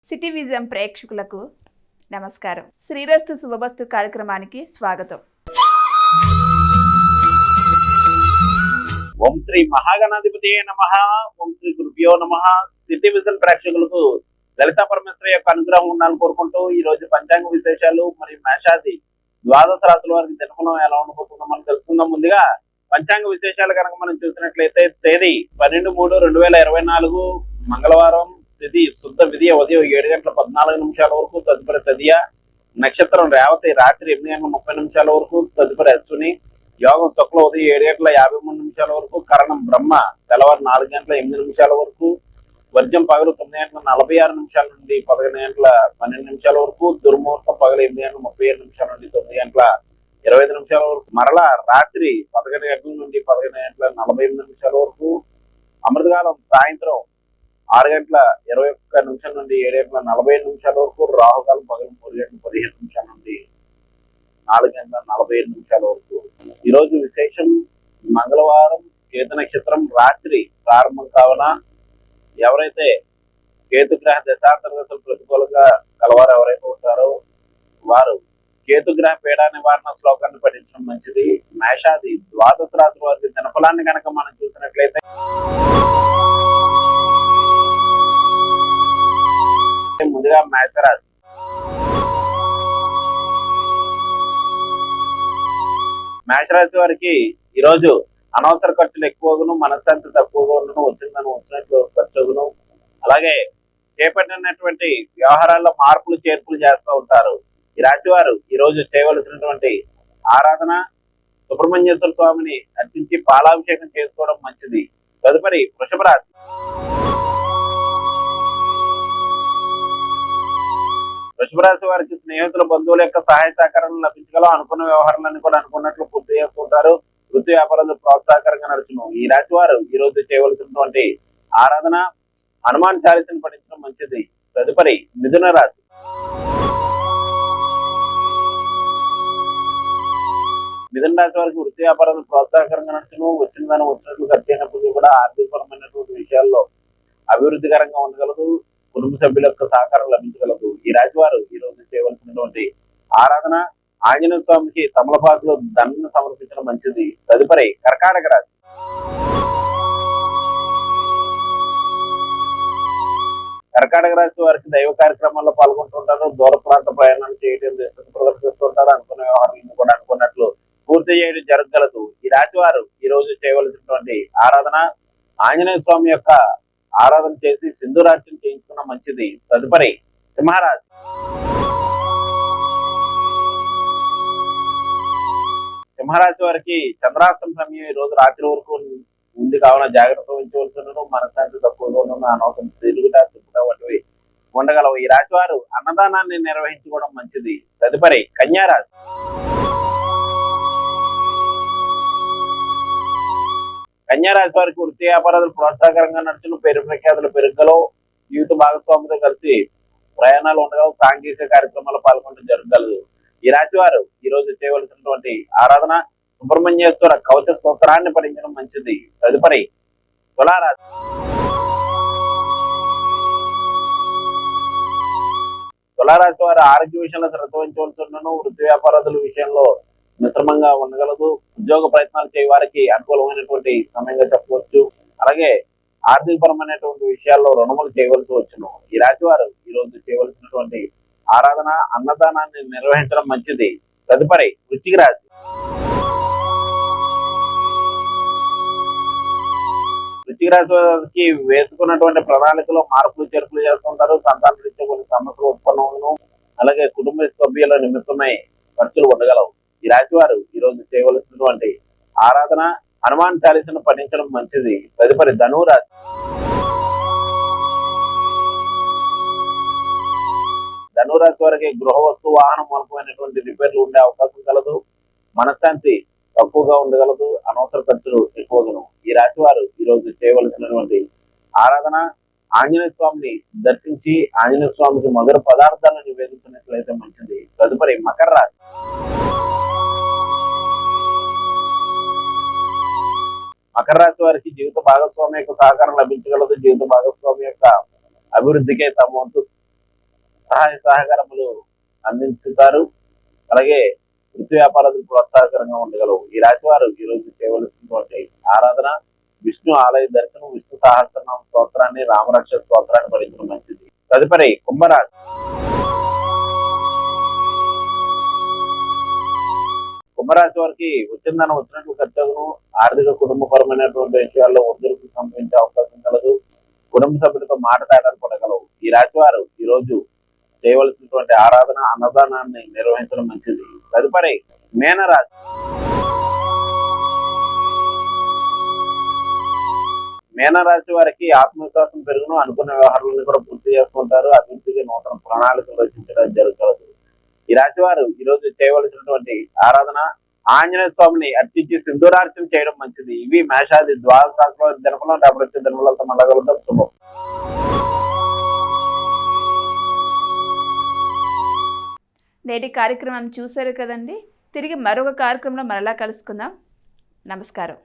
City vision ప్రేక్షకులకు నమస్కారం. శ్రీరస్తు శుభమస్తు కార్యక్రమానికి స్వాగతం. ఓం శ్రీ మహాగణాధిపతి నమః. ఓం శ్రీ గురుభ్యో నమః. సిటీ విజన్ ప్రేక్షకులకు లలితా పరమేశ్వరి యొక్క అనుగ్రహం ఉండాలని కోరుకుంటూ ఈ రోజు పంచాంగ విశేషాలు మరియు మేషాది ద్వాదశ రాశుల వారికి దినఫలం ఎలా ఉండబోతుందో మనం తెలుసుకుందాం. ముందుగా పంచాంగ విశేషాలు కనుక మనం చూసినట్లయితే తేదీ 12/3/2024 మంగళవారం, తిథి శుద్ధ విధియ ఉదయం 7:14 వరకు, తదుపరి తదియ, నక్షత్రం రేవతి రాత్రి 8:30 వరకు, తదుపరి అశ్విని, యోగం శుక్ల ఉదయం 7:53 వరకు, కరణం బ్రహ్మ తెల్లవారు 4:08 వరకు, వర్జం పగలు 9:46 నుండి 11:12 వరకు, దుర్ముహూర్తం పగలు 8:37 నుండి 9:25 వరకు, మరలా రాత్రి 11 గంటల నుండి 11:48 వరకు, అమృతకాలం సాయంత్రం 6:21 నుండి 7:45 వరకు, రాహుకాలం పగలు 3:15 నుండి 4:45 వరకు. ఈరోజు విశేషం మంగళవారం, కేతు నక్షత్రం రాత్రి ప్రారంభం కావున ఎవరైతే కేతుగ్రహ దశాంతర్గతులు ప్రతికూలంగా కలవారు ఎవరైతే ఉంటారో వారు కేతుగ్రహ పీడ నివారణ శ్లోకాన్ని పఠించడం మంచిది. మేషాది ద్వాదశ రాశుల వారి దినఫలాన్ని కనుక మనం చూసినట్లయితే ముందుగా మేషరాశి. మేషరాశి వారికి ఈరోజు అనవసర ఖర్చులు ఎక్కువగాను, మనశ్శాంతి తక్కువగా ఉండను, వచ్చినట్లు ఖర్చును, అలాగే చేపట్టినటువంటి వ్యవహారాల్లో మార్పులు చేర్పులు చేస్తూ ఉంటారు. ఈ రాశి వారు ఈ రోజు చేయవలసినటువంటి ఆరాధన సుబ్రహ్మణ్యేశ్వర స్వామిని అర్చించి పాలాభిషేకం చేసుకోవడం మంచిది. తదుపరి వృషభ రాశి. వృషభ రాశి వారికి స్నేహితుల, బంధువుల యొక్క సహాయ సహకారాలు లభించగల, అనుకున్న వ్యవహారాలన్నీ కూడా అనుకున్నట్లు పూర్తి చేసుకుంటారు. వృత్తి వ్యాపారాలు ప్రోత్సాహకరంగా నడుచును. ఈ రాశి వారు ఈ రోజు చేయవలసినటువంటి ఆరాధన హనుమాన్ చాలీసాను పఠించడం మంచిది. తదుపరి మిథున రాశి. మిథున రాశి వారికి వృత్తి వ్యాపారాలు ప్రోత్సాహకరంగా నడుచును. వచ్చినదాన్ని వచ్చినట్లు ఖర్చు అయినప్పుడు కూడా ఆర్థికపరమైనటువంటి విషయాల్లో అభివృద్ధికరంగా ఉండగలదు. కుటుంబ సభ్యుల యొక్క సహకారం లభించగలదు. ఈ రాశి వారు ఈ రోజు చేయవలసినటువంటి ఆరాధన ఆంజనేయ స్వామికి తమలపాకులు దండను సమర్పించడం మంచిది. తదుపరి కర్కాటక రాశి. కర్కాటక రాశి వారికి దైవ కార్యక్రమాల్లో పాల్గొంటుంటారు. దూర ప్రాంత ప్రయాణాలు చేయడం ప్రదర్శిస్తుంటారు. అనుకున్న వ్యవహారాలను కూడా అనుకున్నట్లు పూర్తి చేయడం జరగగలదు. ఈ రాశి వారు ఈ రోజు చేయవలసినటువంటి ఆరాధన ఆంజనేయ స్వామి యొక్క ఆరాధన చేసి సింధూరార్చన చేయించుకున్న మంచిది. తదుపరి సింహరాశి. సింహరాశి వారికి చంద్రాష్టం సమయం ఈ రోజు రాత్రి వరకు ఉంది కావున జాగ్రత్త వహించవలసిన, మనశ్శాంతి తక్కువగా ఉన్న, అనవసరం తిరుగుట వంటివి ఉండగలవు. ఈ రాశి వారు అన్నదానాన్ని నిర్వహించుకోవడం మంచిది. తదుపరి కన్యారాశి. కన్యారాశి వారికి వృత్తి వ్యాపారాలు ప్రోత్సాహకరంగా నడుచును. పేరు ప్రఖ్యాతులు పెరుగులో, జీవిత భాగస్వామితో కలిసి ప్రయాణాలు ఉండగలవు. సాంఘిక కార్యక్రమాలు పాల్గొనడం జరగగలదు. ఈ రాశి వారు ఈ రోజు చేయవలసినటువంటి ఆరాధన సుబ్రహ్మణ్యేశ్వర కవచ స్తోత్రాన్ని పఠించడం మంచిది. తదుపరి తులారాశి. తులారాశి వారు ఆరోగ్య విషయంలో శ్రద్ధ వహించవలసి, వృత్తి వ్యాపారాల విషయంలో మిశ్రమంగా ఉండగలదు. ఉద్యోగ ప్రయత్నాలు చేయ వారికి అనుకూలమైనటువంటి సమయంగా చెప్పవచ్చు. అలాగే ఆర్థిక పరమైనటువంటి విషయాల్లో రుణములు చేయవలసి వచ్చును. ఈ రాశి వారు ఈ రోజు చేయవలసినటువంటి ఆరాధన అన్నదానాన్ని నిర్వహించడం మంచిది. తదుపరి వృశ్చిక రాశి. వృశ్చిక రాశి వారికి వేసుకున్నటువంటి ప్రణాళికలో మార్పులు చేర్పులు చేస్తుంటారు. సంతాన రీత్యా కొన్ని సమస్యలు ఉత్పన్నమును, అలాగే కుటుంబ సభ్యుల నిమిత్తమై ఖర్చులు ఉండగలవు. ఈ రాశి వారు ఈ రోజు చేయవలసినటువంటి ఆరాధన హనుమాన్ చాలీసాను పఠించడం మంచిది. తదుపరి ధనురాశి. ధనురాశి వారికి గృహ వస్తు వాహన మూలకమైనటువంటి రిపేర్లు ఉండే అవకాశం కలదు. మనశ్శాంతి తక్కువగా ఉండగలదు. అనవసర ఖర్చులు ఎక్కువగాను. ఈ రాశి వారు ఈ రోజు చేయవలసినటువంటి ఆరాధన ఆంజనేయ స్వామిని దర్శించి ఆంజనేయ స్వామికి మధుర పదార్థాలను నివేదించినట్లయితే మంచిది. తదుపరి మకర రాశి. మకర రాశి వారికి జీవిత భాగస్వామి యొక్క సహకారం లభించగలదు. జీవిత భాగస్వామి యొక్క అభివృద్ధికే తమ వంతు సహాయ సహకారములు అందించుతారు. అలాగే వృత్తి వ్యాపారాలకు ప్రోత్సాహకరంగా ఉండగలవు. ఈ రాశి వారు ఈ రోజు చేయవలసినటువంటి ఆరాధన విష్ణు ఆలయ దర్శనం, విష్ణు సహస్రనామ స్తోత్రాన్ని, రామరక్ష స్తోత్రాన్ని పఠించడం మంచిది. తదుపరి కుంభరాశి. కుంభరాశి వారికి వచ్చిందని వచ్చినట్లు ఖర్చును, ఆర్థిక కుటుంబపరమైనటువంటి విషయాల్లో ఒత్తిడికి సంభవించే అవకాశం కలదు. కుటుంబ సభ్యులతో మాట తేడాలు పడగలవు. ఈ రాశి వారు ఈ రోజు చేయవలసినటువంటి ఆరాధన, అన్నదానాన్ని నిర్వహించడం మంచిది. తదుపరి మీనరాశి. మీనరాశి వారికి ఆత్మవిశ్వాసం పెరుగును, అనుకున్న వ్యవహారాలను కూడా పూర్తి చేసుకుంటారు. అభివృద్ధికి నూతన ప్రణాళికలు రచించడం జరుగుతుంది. ఈ రాశి వారు ఈ రోజు చేయవలసినటువంటి ఆరాధన ఆంజనేయ స్వామిని అర్చించి సింధూరార్చన చేయడం మంచిది. ఇవి మేషాది ద్వాదశ రాశిలో జనపడం డబ్బులు ధనములతో మళ్ళగలుగుతాం. శుభం. నేటి కార్యక్రమం చూశారు కదండి. తిరిగి మరొక కార్యక్రమంలో మరలా కలుసుకుందాం. నమస్కారం.